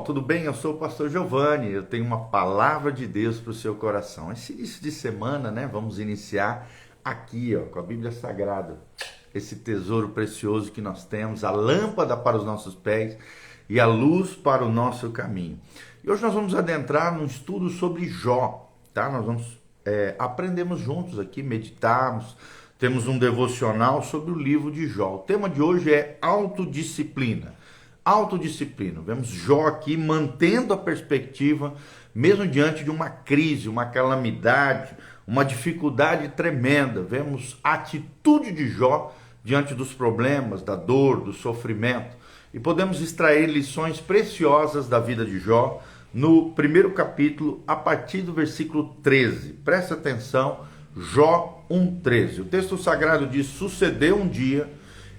irmão, tudo bem? Eu sou o pastor Giovanni, eu tenho uma palavra de Deus para o seu coração. Esse início de semana, né, vamos iniciar aqui, ó, com a Bíblia Sagrada, esse tesouro precioso que nós temos, a lâmpada para os nossos pés e a luz para o nosso caminho. E hoje nós vamos adentrar num estudo sobre Jó, tá? Nós vamos aprendermos juntos aqui, meditarmos, temos um devocional sobre o livro de Jó. O tema de hoje é autodisciplina. Autodisciplina. Vemos Jó aqui mantendo a perspectiva, mesmo diante de uma crise, uma calamidade, uma dificuldade tremenda. Vemos a atitude de Jó diante dos problemas, da dor, do sofrimento. E podemos extrair lições preciosas da vida de Jó no primeiro capítulo, a partir do versículo 13. Presta atenção, Jó 1,13. O texto sagrado diz: sucedeu um dia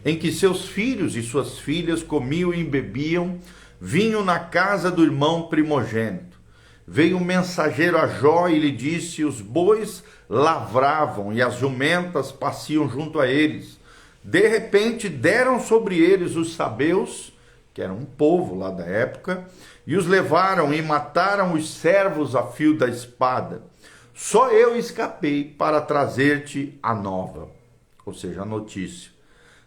em que seus filhos e suas filhas comiam e bebiam vinho na casa do irmão primogênito. Veio um mensageiro a Jó e lhe disse: os bois lavravam e as jumentas passiam junto a eles. De repente deram sobre eles os sabeus, que eram um povo lá da época, e os levaram e mataram os servos a fio da espada. Só eu escapei para trazer-te a nova, ou seja, a notícia.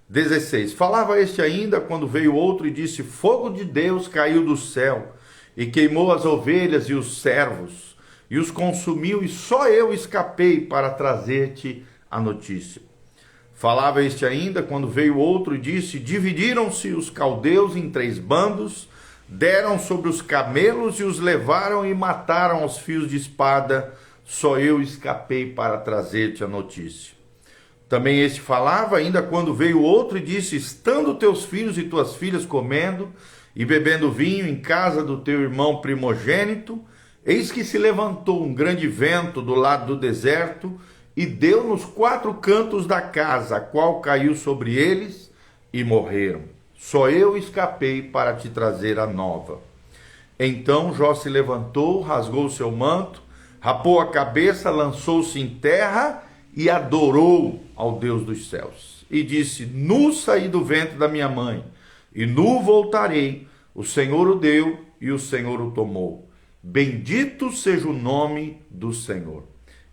16. Falava este ainda quando veio outro e disse: fogo de Deus caiu do céu e queimou as ovelhas e os servos e os consumiu, e só eu escapei para trazer-te a notícia. Falava este ainda quando veio outro e disse: dividiram-se os caldeus em 3 bandos, deram sobre os camelos e os levaram e mataram aos fios de espada, só eu escapei para trazer-te a notícia. Também este falava ainda quando veio outro e disse: estando teus filhos e tuas filhas comendo e bebendo vinho em casa do teu irmão primogênito, eis que se levantou um grande vento do lado do deserto e deu nos 4 cantos da casa, a qual caiu sobre eles e morreram. Só eu escapei para te trazer a nova. Então Jó se levantou, rasgou o seu manto, rapou a cabeça, lançou-se em terra e adorou ao Deus dos céus. E disse: nu saí do ventre da minha mãe, e nu voltarei. O Senhor o deu e o Senhor o tomou. Bendito seja o nome do Senhor.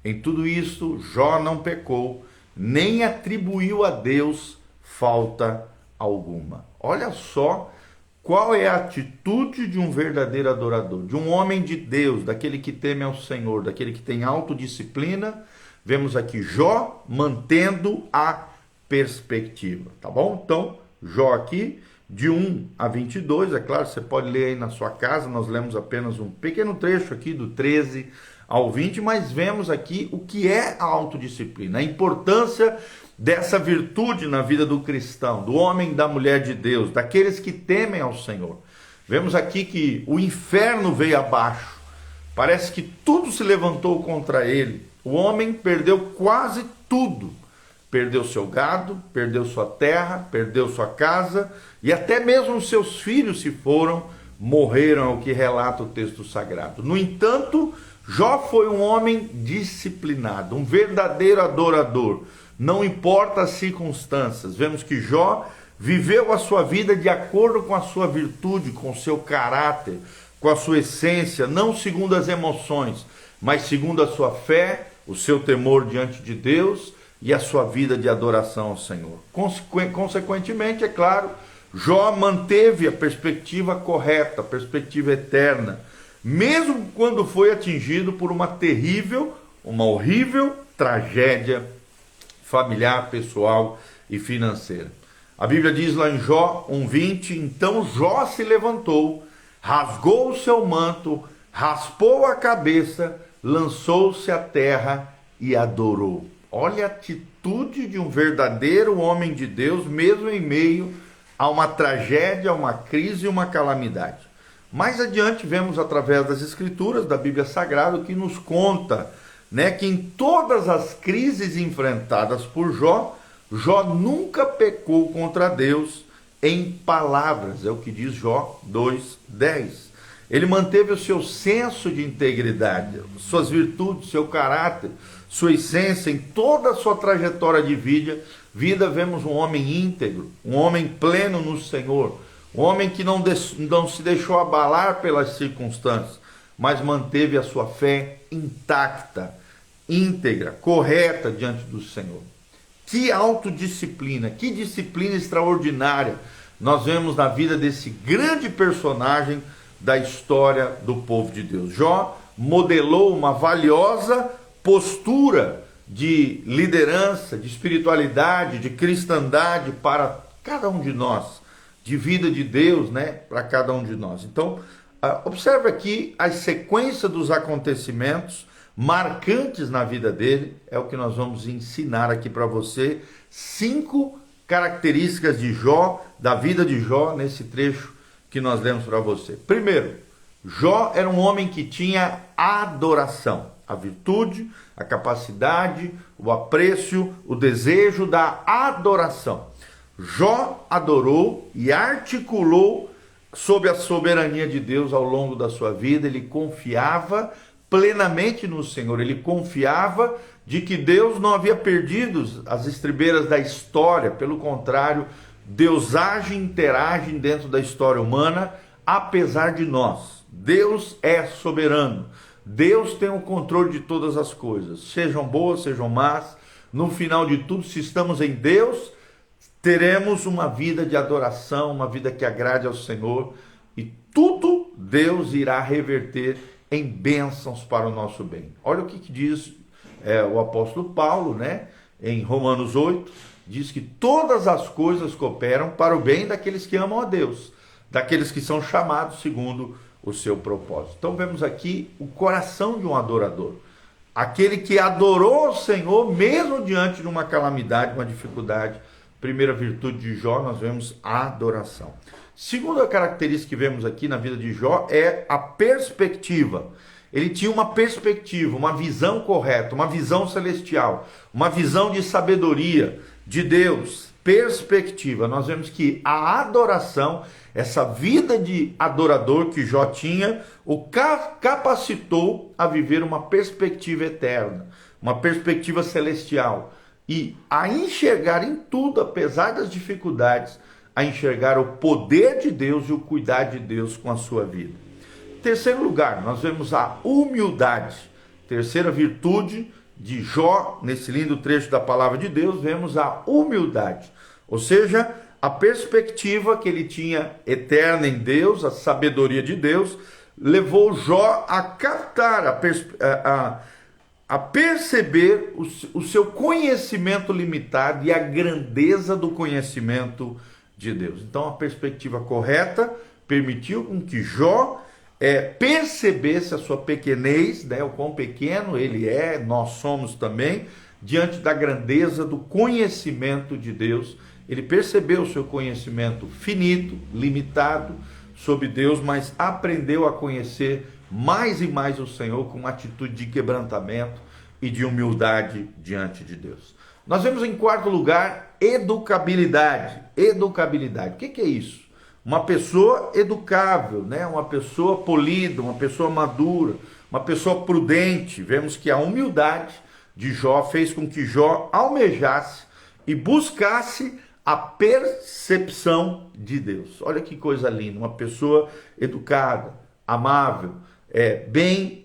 Em tudo isso, Jó não pecou, nem atribuiu a Deus falta alguma. Olha só qual é a atitude de um verdadeiro adorador, de um homem de Deus, daquele que teme ao Senhor, daquele que tem autodisciplina. Vemos aqui Jó mantendo a perspectiva, tá bom? Então, Jó aqui, de 1 a 22, é claro, você pode ler aí na sua casa, nós lemos apenas um pequeno trecho aqui, do 13 ao 20, mas vemos aqui o que é a autodisciplina, a importância dessa virtude na vida do cristão, do homem e da mulher de Deus, daqueles que temem ao Senhor. Vemos aqui que o inferno veio abaixo, parece que tudo se levantou contra ele. O homem perdeu quase tudo. Perdeu seu gado, perdeu sua terra, perdeu sua casa, e até mesmo os seus filhos se foram, morreram, é o que relata o texto sagrado. No entanto, Jó foi um homem disciplinado, um verdadeiro adorador. Não importa as circunstâncias. Vemos que Jó viveu a sua vida de acordo com a sua virtude, com o seu caráter, com a sua essência, não segundo as emoções, mas segundo a sua fé, o seu temor diante de Deus e a sua vida de adoração ao Senhor. Consequentemente, é claro, Jó manteve a perspectiva correta, a perspectiva eterna, mesmo quando foi atingido por uma horrível tragédia familiar, pessoal e financeira. A Bíblia diz lá em Jó 1,20, então Jó se levantou, rasgou o seu manto, raspou a cabeça, lançou-se à terra e adorou. Olha a atitude de um verdadeiro homem de Deus, mesmo em meio a uma tragédia, a uma crise e uma calamidade. Mais adiante vemos através das escrituras da Bíblia Sagrada que nos conta, né, que em todas as crises enfrentadas por Jó, Jó nunca pecou contra Deus em palavras, é o que diz Jó 2,10. Ele manteve o seu senso de integridade, suas virtudes, seu caráter, sua essência, em toda a sua trajetória de vida, vemos um homem íntegro, um homem pleno no Senhor, um homem que não se deixou abalar pelas circunstâncias, mas manteve a sua fé intacta, íntegra, correta diante do Senhor. Que autodisciplina, que disciplina extraordinária nós vemos na vida desse grande personagem da história do povo de Deus. Jó modelou uma valiosa postura de liderança, de espiritualidade, de cristandade para cada um de nós, de vida de Deus, né, para cada um de nós. Então, observe aqui a sequência dos acontecimentos marcantes na vida dele, é o que nós vamos ensinar aqui para você, 5 características de Jó, da vida de Jó, nesse trecho que nós lemos para você. Primeiro, Jó era um homem que tinha adoração, a virtude, a capacidade, o apreço, o desejo da adoração. Jó adorou e articulou sob a soberania de Deus ao longo da sua vida. Ele confiava plenamente no Senhor, ele confiava de que Deus não havia perdido as estribeiras da história, pelo contrário, Deus age e interage dentro da história humana, apesar de nós. Deus é soberano, Deus tem o controle de todas as coisas, sejam boas, sejam más. No final de tudo, se estamos em Deus, teremos uma vida de adoração, uma vida que agrade ao Senhor, e tudo Deus irá reverter em bênçãos para o nosso bem. Olha o que diz o apóstolo Paulo, né? Em Romanos 8, diz que todas as coisas cooperam para o bem daqueles que amam a Deus, daqueles que são chamados segundo o seu propósito. Então vemos aqui o coração de um adorador, aquele que adorou o Senhor mesmo diante de uma calamidade, uma dificuldade. Primeira virtude de Jó, nós vemos a adoração. Segunda característica que vemos aqui na vida de Jó é a perspectiva. Ele tinha uma perspectiva, uma visão correta, uma visão celestial, uma visão de sabedoria de Deus. Perspectiva. Nós vemos que a adoração, essa vida de adorador que Jó tinha, o capacitou a viver uma perspectiva eterna, uma perspectiva celestial, e a enxergar em tudo, apesar das dificuldades, a enxergar o poder de Deus e o cuidado de Deus com a sua vida. Em terceiro lugar, nós vemos a humildade. Terceira virtude de Jó, nesse lindo trecho da palavra de Deus, vemos a humildade. Ou seja, a perspectiva que ele tinha eterna em Deus, a sabedoria de Deus, levou Jó a captar, a perceber o seu conhecimento limitado e a grandeza do conhecimento de Deus. Então, a perspectiva correta permitiu com que Jó percebesse a sua pequenez, né, o quão pequeno ele é, nós somos também, diante da grandeza do conhecimento de Deus. Ele percebeu o seu conhecimento finito, limitado sobre Deus, mas aprendeu a conhecer mais e mais o Senhor com uma atitude de quebrantamento e de humildade diante de Deus. Nós vemos em quarto lugar educabilidade. Educabilidade. O que é isso? Uma pessoa educável, né? Uma pessoa polida, uma pessoa madura, uma pessoa prudente. Vemos que a humildade de Jó fez com que Jó almejasse e buscasse a percepção de Deus. Olha que coisa linda, uma pessoa educada, amável,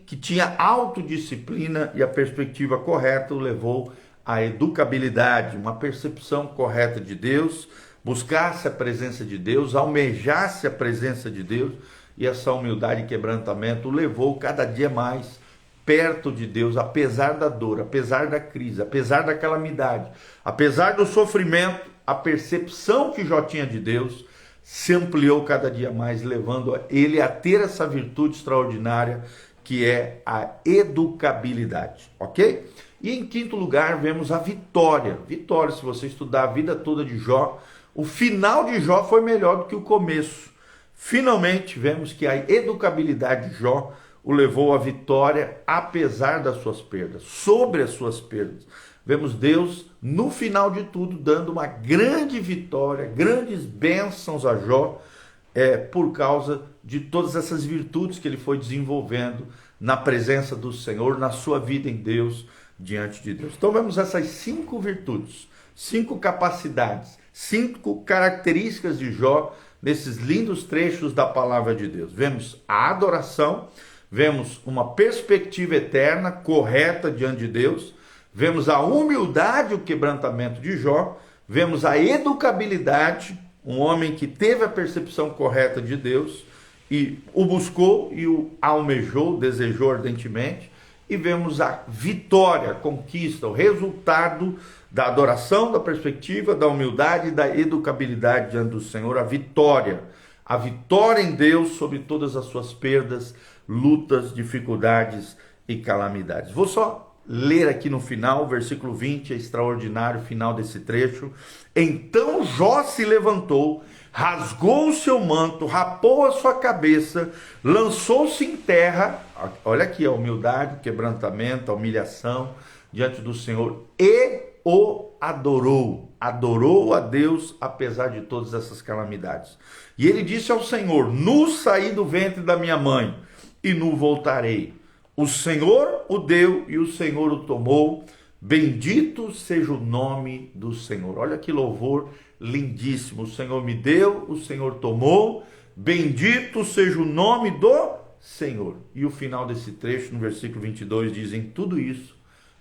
que tinha autodisciplina, e a perspectiva correta o levou à educabilidade, uma percepção correta de Deus, buscasse a presença de Deus, almejasse a presença de Deus, e essa humildade e quebrantamento o levou cada dia mais perto de Deus, apesar da dor, apesar da crise, apesar da calamidade, apesar do sofrimento. A percepção que Jó tinha de Deus se ampliou cada dia mais, levando ele a ter essa virtude extraordinária que é a educabilidade, ok? E em quinto lugar vemos a vitória. Vitória, se você estudar a vida toda de Jó, o final de Jó foi melhor do que o começo. Finalmente vemos que a educabilidade de Jó o levou à vitória, apesar das suas perdas, sobre as suas perdas. Vemos Deus, no final de tudo, dando uma grande vitória, grandes bênçãos a Jó, por causa de todas essas virtudes que ele foi desenvolvendo na presença do Senhor, na sua vida em Deus, diante de Deus. Então vemos essas 5 virtudes, 5 capacidades, 5 características de Jó nesses lindos trechos da palavra de Deus? Vemos a adoração, vemos uma perspectiva eterna, correta diante de Deus, vemos a humildade, o quebrantamento de Jó, vemos a educabilidade, um homem que teve a percepção correta de Deus e o buscou e o almejou, desejou ardentemente, e vemos a vitória, a conquista, o resultado da adoração, da perspectiva, da humildade e da educabilidade diante do Senhor, a vitória em Deus sobre todas as suas perdas, lutas, dificuldades e calamidades. Vou só ler aqui no final, o versículo 20, é extraordinário, final desse trecho. Então Jó se levantou, rasgou o seu manto, rapou a sua cabeça, lançou-se em terra, olha aqui a humildade, o quebrantamento, a humilhação diante do Senhor, e o adorou a Deus apesar de todas essas calamidades. E ele disse ao Senhor: nu saí do ventre da minha mãe e nu voltarei. O Senhor o deu e o Senhor o tomou. Bendito seja o nome do Senhor. Olha que louvor lindíssimo. O Senhor me deu, o Senhor tomou. Bendito seja o nome do Senhor. E o final desse trecho, no versículo 22, diz: em tudo isso,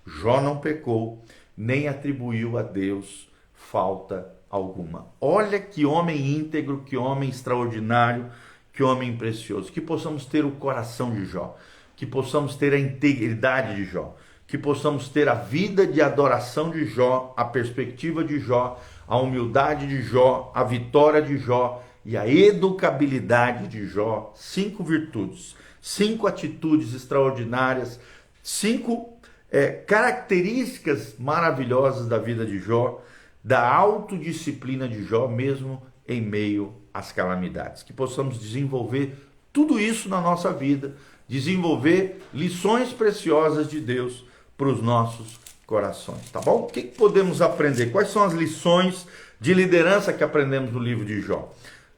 Jó não pecou, nem atribuiu a Deus falta alguma. Olha que homem íntegro, que homem extraordinário, que homem precioso. Que possamos ter o coração de Jó, que possamos ter a integridade de Jó, que possamos ter a vida de adoração de Jó, a perspectiva de Jó, a humildade de Jó, a vitória de Jó e a educabilidade de Jó. 5 virtudes, 5 atitudes extraordinárias, 5 características maravilhosas da vida de Jó, da autodisciplina de Jó, mesmo em meio às calamidades. Que possamos desenvolver tudo isso na nossa vida, desenvolver lições preciosas de Deus para os nossos corações, tá bom? O que podemos aprender? Quais são as lições de liderança que aprendemos no livro de Jó?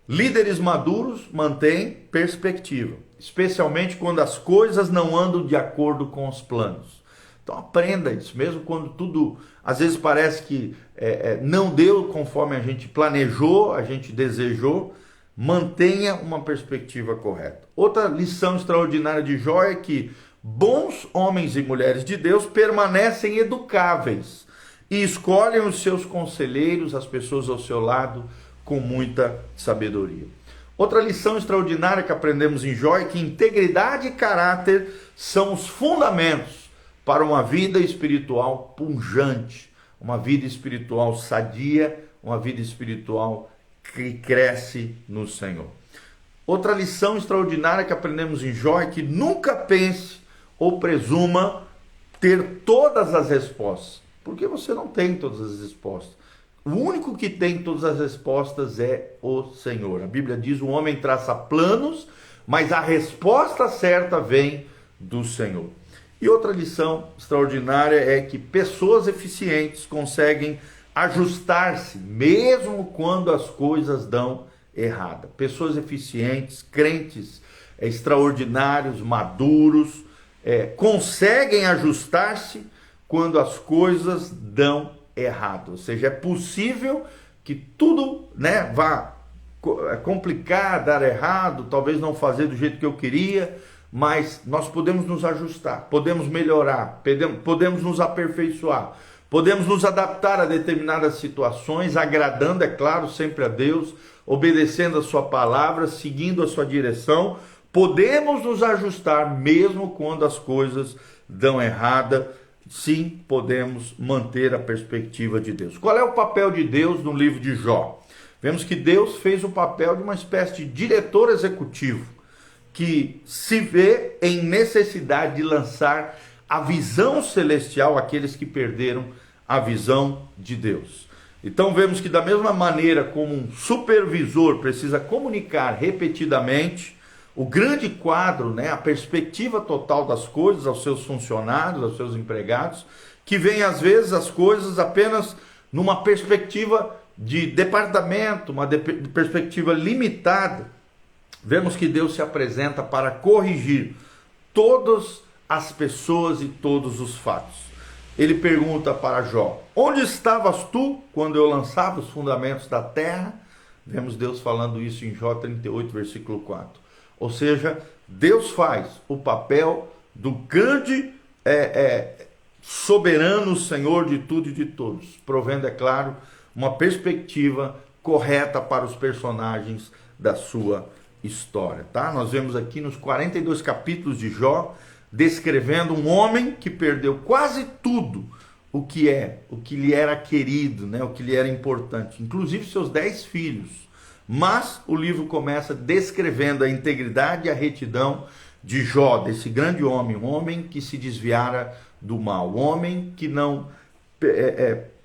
Líderes maduros mantêm perspectiva, especialmente quando as coisas não andam de acordo com os planos. Então aprenda isso, mesmo quando tudo às vezes parece que não deu conforme a gente planejou, a gente desejou. Mantenha uma perspectiva correta. Outra lição extraordinária de Jó é que bons homens e mulheres de Deus permanecem educáveis e escolhem os seus conselheiros, as pessoas ao seu lado, com muita sabedoria. Outra lição extraordinária que aprendemos em Jó é que integridade e caráter são os fundamentos para uma vida espiritual pujante, uma vida espiritual sadia, uma vida espiritual que cresce no Senhor. Outra lição extraordinária que aprendemos em Jó é que nunca pense ou presuma ter todas as respostas, porque você não tem todas as respostas. O único que tem todas as respostas é o Senhor. A Bíblia diz: o homem traça planos, mas a resposta certa vem do Senhor. E outra lição extraordinária é que pessoas eficientes conseguem ajustar-se mesmo quando as coisas dão errada. Pessoas eficientes, crentes extraordinários, maduros, conseguem ajustar-se quando as coisas dão errado. Ou seja, é possível que tudo vá complicar, dar errado, talvez não fazer do jeito que eu queria, mas nós podemos nos ajustar, podemos melhorar, podemos nos aperfeiçoar, podemos nos adaptar a determinadas situações, agradando, é claro, sempre a Deus, obedecendo a sua palavra, seguindo a sua direção. Podemos nos ajustar mesmo quando as coisas dão errada. Sim, podemos manter a perspectiva de Deus. Qual é o papel de Deus no livro de Jó? Vemos que Deus fez o papel de uma espécie de diretor executivo, que se vê em necessidade de lançar a visão celestial àqueles que perderam a visão de Deus. Então vemos que da mesma maneira como um supervisor precisa comunicar repetidamente o grande quadro, a perspectiva total das coisas aos seus funcionários, aos seus empregados, que vem às vezes as coisas apenas numa perspectiva de departamento, uma perspectiva limitada. Vemos que Deus se apresenta para corrigir todas as pessoas e todos os fatos. Ele pergunta para Jó: onde estavas tu quando eu lançava os fundamentos da terra? Vemos Deus falando isso em Jó 38, versículo 4. Ou seja, Deus faz o papel do grande soberano Senhor de tudo e de todos, provendo, é claro, uma perspectiva correta para os personagens da sua história, tá? Nós vemos aqui nos 42 capítulos de Jó, descrevendo um homem que perdeu quase tudo o que lhe era querido, né? O que lhe era importante, inclusive seus 10 filhos. Mas o livro começa descrevendo a integridade e a retidão de Jó, desse grande homem, um homem que se desviara do mal, um homem que não,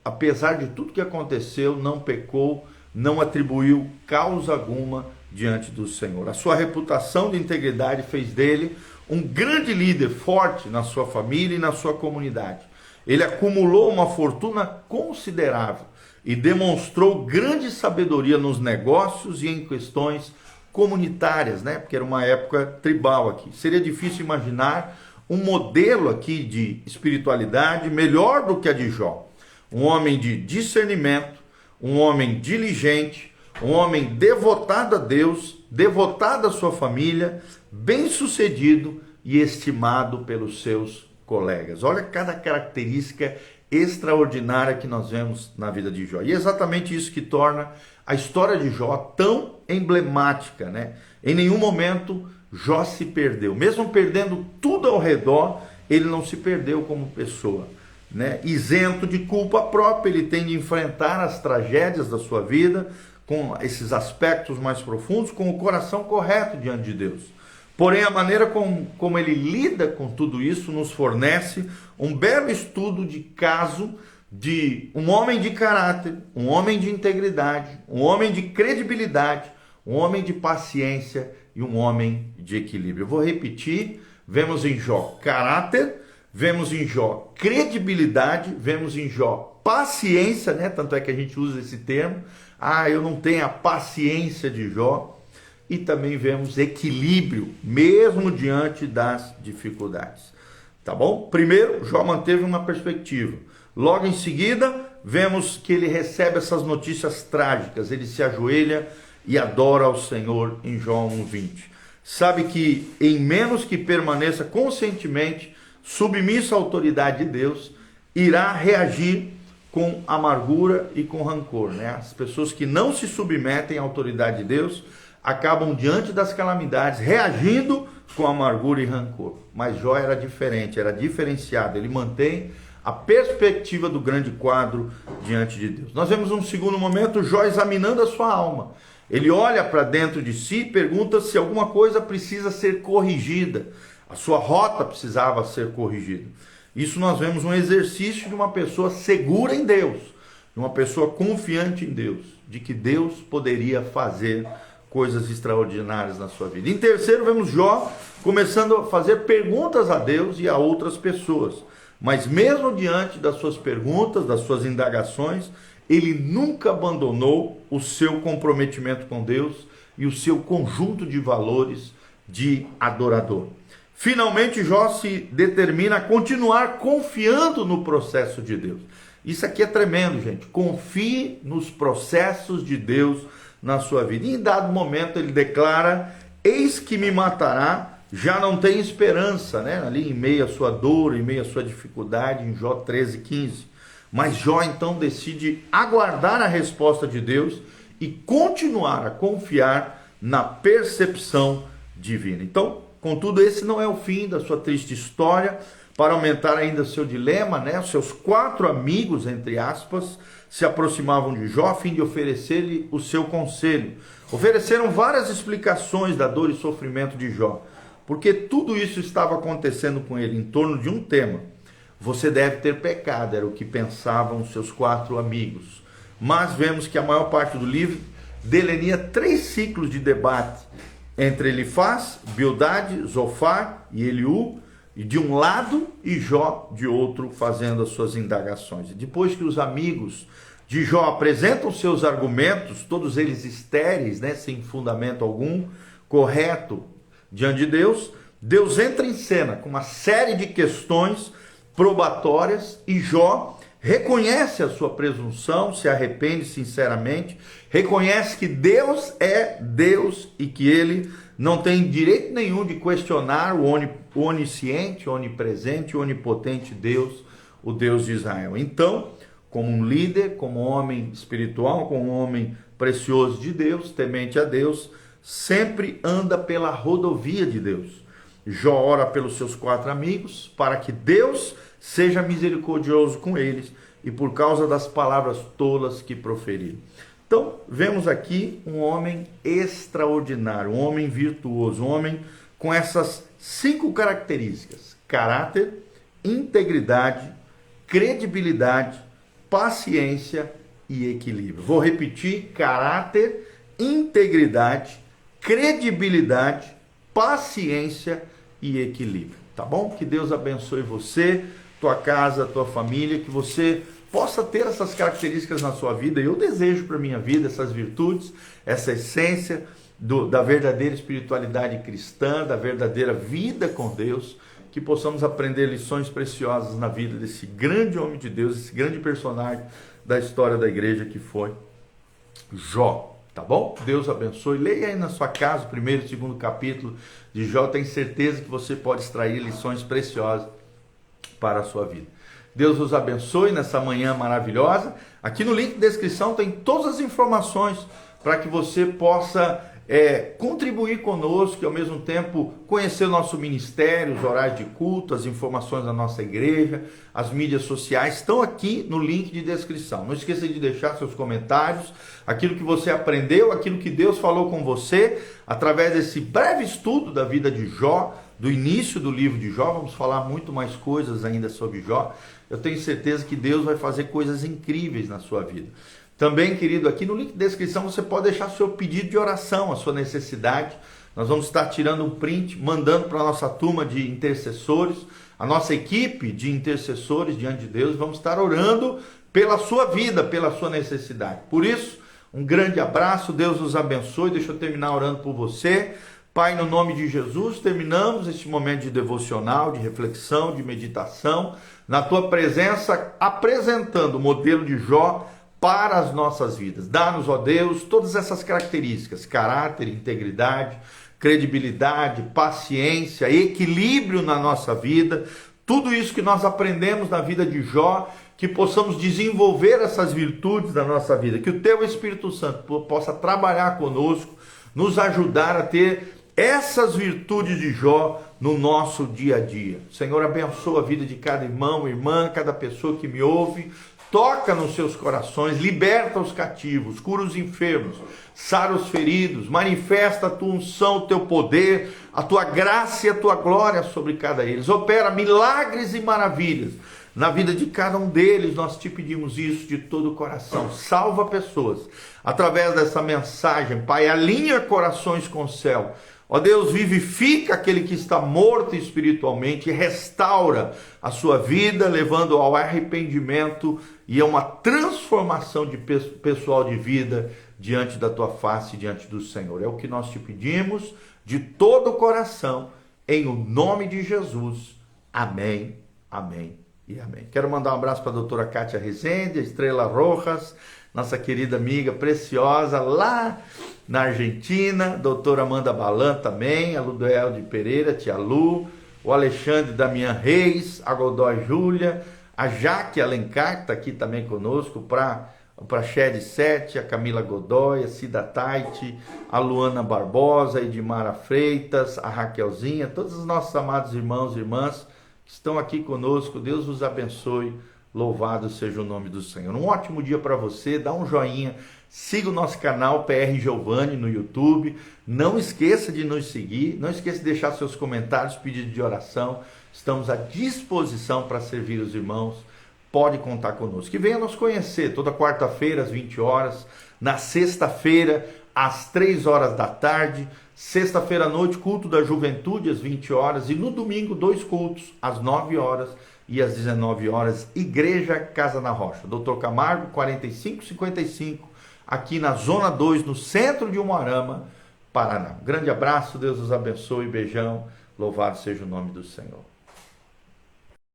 apesar de tudo que aconteceu, não pecou, não atribuiu causa alguma diante do Senhor. A sua reputação de integridade fez dele um grande líder forte na sua família e na sua comunidade. Ele acumulou uma fortuna considerável e demonstrou grande sabedoria nos negócios e em questões comunitárias, né? Porque era uma época tribal aqui. Seria difícil imaginar um modelo aqui de espiritualidade melhor do que a de Jó. Um homem de discernimento, um homem diligente, um homem devotado a Deus, devotado à sua família, bem-sucedido e estimado pelos seus colegas. Olha cada característica extraordinária que nós vemos na vida de Jó. E é exatamente isso que torna a história de Jó tão emblemática, né? Em nenhum momento Jó se perdeu. Mesmo perdendo tudo ao redor, ele não se perdeu como pessoa, né? Isento de culpa própria, ele tem de enfrentar as tragédias da sua vida com esses aspectos mais profundos, com o coração correto diante de Deus. Porém, a maneira como ele lida com tudo isso nos fornece um belo estudo de caso de um homem de caráter, um homem de integridade, um homem de credibilidade, um homem de paciência e um homem de equilíbrio. Eu vou repetir: vemos em Jó caráter, vemos em Jó credibilidade, vemos em Jó paciência, né? Tanto é que a gente usa esse termo. Eu não tenho a paciência de Jó. E também vemos equilíbrio, mesmo diante das dificuldades. Tá bom? Primeiro, Jó manteve uma perspectiva. Logo em seguida, vemos que ele recebe essas notícias trágicas. Ele se ajoelha e adora ao Senhor em Jó 1:20. Sabe que em menos que permaneça conscientemente submisso à autoridade de Deus, irá reagir com amargura e com rancor, né? As pessoas que não se submetem à autoridade de Deus acabam diante das calamidades reagindo com amargura e rancor. Mas Jó era diferente, era diferenciado. Ele mantém a perspectiva do grande quadro diante de Deus. Nós vemos um segundo momento Jó examinando a sua alma. Ele olha para dentro de si e pergunta se alguma coisa precisa ser corrigida. A sua rota precisava ser corrigida. Isso nós vemos um exercício de uma pessoa segura em Deus, de uma pessoa confiante em Deus, de que Deus poderia fazer coisas extraordinárias na sua vida. Em terceiro, vemos Jó começando a fazer perguntas a Deus e a outras pessoas. Mas mesmo diante das suas perguntas, das suas indagações, ele nunca abandonou o seu comprometimento com Deus e o seu conjunto de valores de adorador. Finalmente, Jó se determina a continuar confiando no processo de Deus. Isso aqui é tremendo, gente. Confie nos processos de Deus na sua vida. E em dado momento ele declara: eis que me matará, já não tem esperança, né? Ali em meio à sua dor, em meio à sua dificuldade, em Jó 13:15. Mas Jó então decide aguardar a resposta de Deus e continuar a confiar na percepção divina. Então, contudo, esse não é o fim da sua triste história. Para aumentar ainda seu dilema, né? Os seus 4 amigos, entre aspas, se aproximavam de Jó a fim de oferecer-lhe o seu conselho. Ofereceram várias explicações da dor e sofrimento de Jó, porque tudo isso estava acontecendo com ele em torno de um tema. Você deve ter pecado, era o que pensavam os seus 4 amigos. Mas vemos que a maior parte do livro delineia 3 ciclos de debate entre Elifaz, Bildade, Zofar e Eliú, e de um lado, e Jó de outro, fazendo as suas indagações. E depois que os amigos de Jó apresentam seus argumentos, todos eles estéreis, né, sem fundamento algum, correto diante de Deus, Deus entra em cena com uma série de questões probatórias e Jó reconhece a sua presunção, se arrepende sinceramente, reconhece que Deus é Deus e que ele não tem direito nenhum de questionar o onisciente, onipresente, onipotente Deus, o Deus de Israel. Então, como um líder, como um homem espiritual, como um homem precioso de Deus, temente a Deus, sempre anda pela rodovia de Deus. Jó ora pelos seus 4 amigos, para que Deus seja misericordioso com eles, e por causa das palavras tolas que proferiram. Então, vemos aqui um homem extraordinário, um homem virtuoso, um homem com essas 5 características: caráter, integridade, credibilidade, paciência e equilíbrio. Vou repetir: caráter, integridade, credibilidade, paciência e equilíbrio. Tá bom? Que Deus abençoe você, tua casa, tua família, que você possa ter essas características na sua vida. Eu desejo para a minha vida essas virtudes, essa essência da verdadeira espiritualidade cristã, da verdadeira vida com Deus, que possamos aprender lições preciosas na vida desse grande homem de Deus, esse grande personagem da história da igreja que foi Jó. Tá bom? Deus abençoe. Leia aí na sua casa o 1º e 2º capítulo de Jó. Tenho certeza que você pode extrair lições preciosas para a sua vida. Deus os abençoe nessa manhã maravilhosa. Aqui no link de descrição tem todas as informações para que você possa contribuir conosco e ao mesmo tempo conhecer o nosso ministério, os horários de culto, as informações da nossa igreja, as mídias sociais estão aqui no link de descrição. Não esqueça de deixar seus comentários, aquilo que você aprendeu, aquilo que Deus falou com você, através desse breve estudo da vida de Jó, do início do livro de Jó. Vamos falar muito mais coisas ainda sobre Jó. Eu tenho certeza que Deus vai fazer coisas incríveis na sua vida. Também, querido, aqui no link de descrição você pode deixar seu pedido de oração, a sua necessidade. Nós vamos estar tirando um print, mandando para a nossa turma de intercessores, a nossa equipe de intercessores diante de Deus. Vamos estar orando pela sua vida, pela sua necessidade. Por isso, um grande abraço, Deus os abençoe. Deixa eu terminar orando por você. Pai, no nome de Jesus, terminamos este momento de devocional, de reflexão, de meditação, na Tua presença, apresentando o modelo de Jó para as nossas vidas. Dá-nos, ó Deus, todas essas características: caráter, integridade, credibilidade, paciência, equilíbrio na nossa vida. Tudo isso que nós aprendemos na vida de Jó, que possamos desenvolver essas virtudes na nossa vida, que o Teu Espírito Santo possa trabalhar conosco, nos ajudar a ter essas virtudes de Jó no nosso dia a dia. Senhor, abençoa a vida de cada irmão, irmã, cada pessoa que me ouve. Toca nos seus corações, liberta os cativos, cura os enfermos, sara os feridos, manifesta a tua unção, o teu poder, a tua graça e a tua glória sobre cada eles. Opera milagres e maravilhas na vida de cada um deles. Nós te pedimos isso de todo o coração. Salva pessoas através dessa mensagem, Pai. Alinha corações com o céu. Ó Deus, vivifica aquele que está morto espiritualmente, restaura a sua vida, levando ao arrependimento e a uma transformação de pessoal de vida diante da tua face, diante do Senhor. É o que nós te pedimos de todo o coração, em o nome de Jesus. Amém, amém e amém. Quero mandar um abraço para a doutora Kátia Rezende, a Estrela Rojas, nossa querida amiga preciosa lá na Argentina, doutora Amanda Balan também, a Ludoel de Pereira, tia Lu, o Alexandre Damian Reis, a Godoy Júlia, a Jaque Alencar, que está aqui também conosco, para Shed 7, a Camila Godoy, a Cida Taiti, a Luana Barbosa, a Edmara Freitas, a Raquelzinha, todos os nossos amados irmãos e irmãs que estão aqui conosco. Deus os abençoe. Louvado seja o nome do Senhor. Um ótimo dia para você. Dá um joinha. Siga o nosso canal PR Giovanni no YouTube. Não esqueça de nos seguir. Não esqueça de deixar seus comentários, pedidos de oração. Estamos à disposição para servir os irmãos. Pode contar conosco. E venha nos conhecer toda quarta-feira às 20 horas. Na sexta-feira às 3 horas da tarde. Sexta-feira à noite, culto da juventude às 20 horas. E no domingo, 2 cultos às 9 horas. E às 19 horas, Igreja Casa na Rocha. Dr. Camargo, 4555, aqui na Zona 2, no centro de Umuarama, Paraná. Um grande abraço, Deus os abençoe, beijão, louvado seja o nome do Senhor.